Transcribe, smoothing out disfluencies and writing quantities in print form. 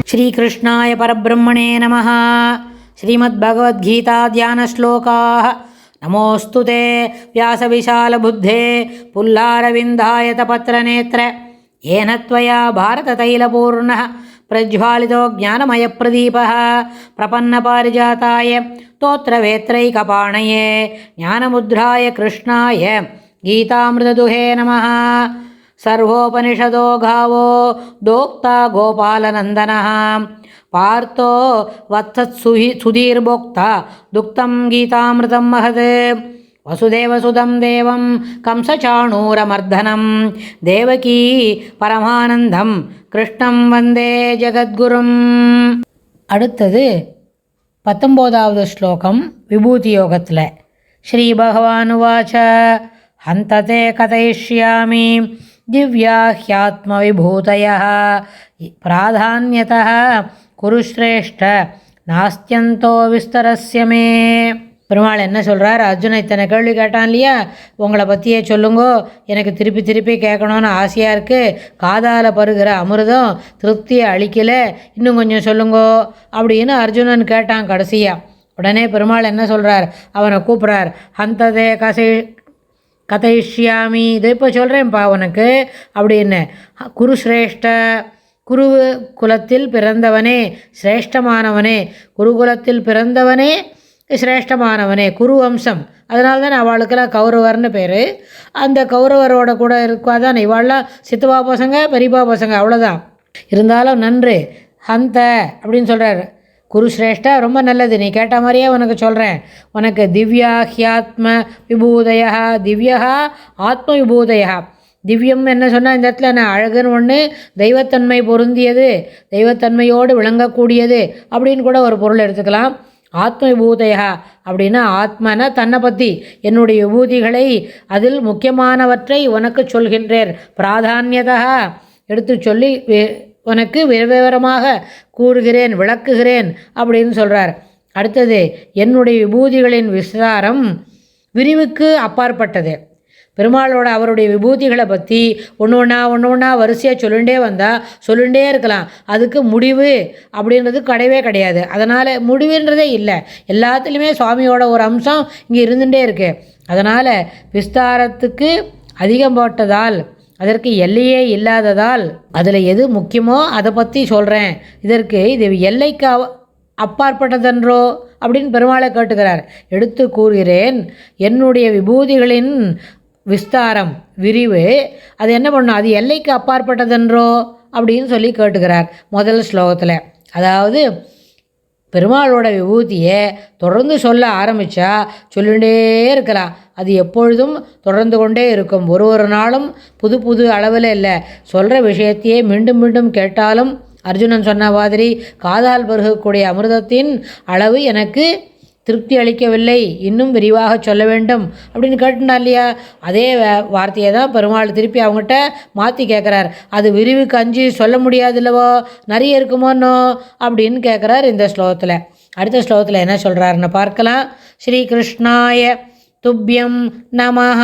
श्रीकृष्णाय परब्रह्मणे नमः। श्रीमद्भगवद्गीता ध्यानश्लोकाः। नमोऽस्तु ते व्यासविशालबुद्धे पुल्लारविन्दायतपत्रनेत्र येन त्वया भारततैलपूर्णः प्रज्वालितो ज्ञानमयप्रदीपः प्रपन्नपारिजाताय स्तोत्रवेत्रैकपाणये ज्ञानमुद्राय कृष्णाय गीतामृतदुहे नमः। सर्वोपनिषदो गावो दोक्ता गोपालनन्दनः पार्थो वत्सत्सुधीर्भोक्ता दुक्तं गीतामृतं महत्। वसुदेवसुदं देवं कंसचाणूरमर्दनं देवकी परमानन्दं कृष्णं वन्दे जगद्गुरुम्। அடுத்தது 19வது ஸ்லோகம் விபூதி யோகத்தில். ஸ்ரீ பகவானுவாச்ச ஹந்ததே கதைஷ்யாமி திவ்யாஹ்யாத்மவிபூதயः பிராதான்யதः குருஸ்ரேஷ்ட நாஸ்தியந்தோ விஸ்தரஸ்ய மே. பெருமாள் என்ன சொல்கிறார்? அர்ஜுன இத்தனை கேள்வி கேட்டான் இல்லையா, உங்களை பற்றியே சொல்லுங்கோ, எனக்கு திருப்பி திருப்பி கேட்கணுன்னு ஆசையாக இருக்குது, காதால் பருகிற அமிர்தம் திருப்தியை அளிக்கலை, இன்னும் கொஞ்சம் சொல்லுங்கோ அப்படின்னு அர்ஜுனன் கேட்டான் கடைசியாக. உடனே பெருமாள் என்ன சொல்கிறார்? அவனை கூப்பிட்றார். ஹந்ததே கதைஷ்யாமி, இதை இப்போ சொல்கிறேன்ப்பா உனக்கு அப்படின்னு. குருஸ்ரேஷ்ட, குரு குலத்தில் பிறந்தவனே சிரேஷ்டமானவனே, குருகுலத்தில் பிறந்தவனே சிரேஷ்டமானவனே, குரு வம்சம். அதனால தான் அவளுக்கெல்லாம் கௌரவர்னு பேர். அந்த கௌரவரோட கூட இருக்காதான் இவாள்லாம் சித்தப்பா பசங்க பெரியப்பா பசங்க, அவ்வளோதான். இருந்தாலும் நன்று ஹந்த அப்படின்னு சொல்கிறார். குருஸ்ரேஷ்டா, ரொம்ப நல்லது, நீ கேட்ட மாதிரியே உனக்கு சொல்கிறேன். உனக்கு திவ்யாஹ்யாத்ம விபூதயா, திவ்யா ஆத்ம விபூதயா. திவ்யம் என்ன சொன்னால் இந்த இடத்துல நான் அழகுன்னு ஒன்று, தெய்வத்தன்மை பொருந்தியது, தெய்வத்தன்மையோடு விளங்கக்கூடியது அப்படின்னு கூட ஒரு பொருள் எடுத்துக்கலாம். ஆத்ம விபூதயா அப்படின்னா ஆத்மனா தன்னை பற்றி, என்னுடைய விபூதிகளை அதில் முக்கியமானவற்றை உனக்கு சொல்கின்றேன், பிராதான்யதா எடுத்து சொல்லி உனக்கு விவரமாக கூறுகிறேன், விளக்குகிறேன் அப்படின்னு சொல்கிறார். அடுத்தது, என்னுடைய விபூதிகளின் விஸ்தாரம் விரிவுக்கு அப்பாற்பட்டது. பெருமாளோட அவருடைய விபூதிகளை பற்றி ஒன்று ஒன்றா வரிசையாக சொல்லிகிட்டே வந்தால் சொல்லிகிட்டே இருக்கலாம். அதுக்கு முடிவு அப்படின்றது கிடையவே கிடையாது. அதனால் முடிவுன்றதே இல்லை. எல்லாத்துலேயுமே சுவாமியோட ஒரு அம்சம் இங்கே இருந்துகிட்டே இருக்குது. அதனால் விஸ்தாரத்துக்கு அதிகம் போட்டதால், அதற்கு எல்லையே இல்லாததால், அதில் எது முக்கியமோ அதை பற்றி சொல்கிறேன். இதற்கு இது எல்லைக்கு அப்பாற்பட்டதென்றோ அப்படின்னு பெருமாளை கேட்டுக்கிறார். எடுத்து கூறுகிறேன், என்னுடைய விபூதிகளின் விஸ்தாரம் விரிவு அது என்ன பண்ணும், அது எல்லைக்கு அப்பாற்பட்டதென்றோ அப்படின்னு சொல்லி கேட்டுக்கிறார் முதல் ஸ்லோகத்தில். அதாவது பெருமாளோட விபூதியை தொடர்ந்து சொல்ல ஆரம்பித்தா சொல்லிகிட்டே இருக்கலாம். அது எப்பொழுதும் தொடர்ந்து கொண்டே இருக்கும். ஒரு நாளும் புது புது அளவில் இல்லை. சொல்கிற விஷயத்தையே மீண்டும் மீண்டும் கேட்டாலும் அர்ஜுனன் சொன்ன மாதிரி காதால் பருகக்கூடிய அமிர்தத்தின் அளவு எனக்கு திருப்தி அளிக்கவில்லை, இன்னும் விரிவாக சொல்ல வேண்டும் அப்படின்னு கேட்டுட்டா இல்லையா. அதே வார்த்தையை தான் பெருமாள் திருப்பி அவங்ககிட்ட மாற்றி கேட்குறார். அது விரிவுக்கு அஞ்சு சொல்ல முடியாது இல்லவோ, நிறைய இருக்குமோன்னோ அப்படின்னு கேட்குறார் இந்த ஸ்லோகத்தில். அடுத்த ஸ்லோகத்தில் என்ன சொல்கிறாருன்னு பார்க்கலாம். ஸ்ரீ கிருஷ்ணாய துப்யம் நமஹ.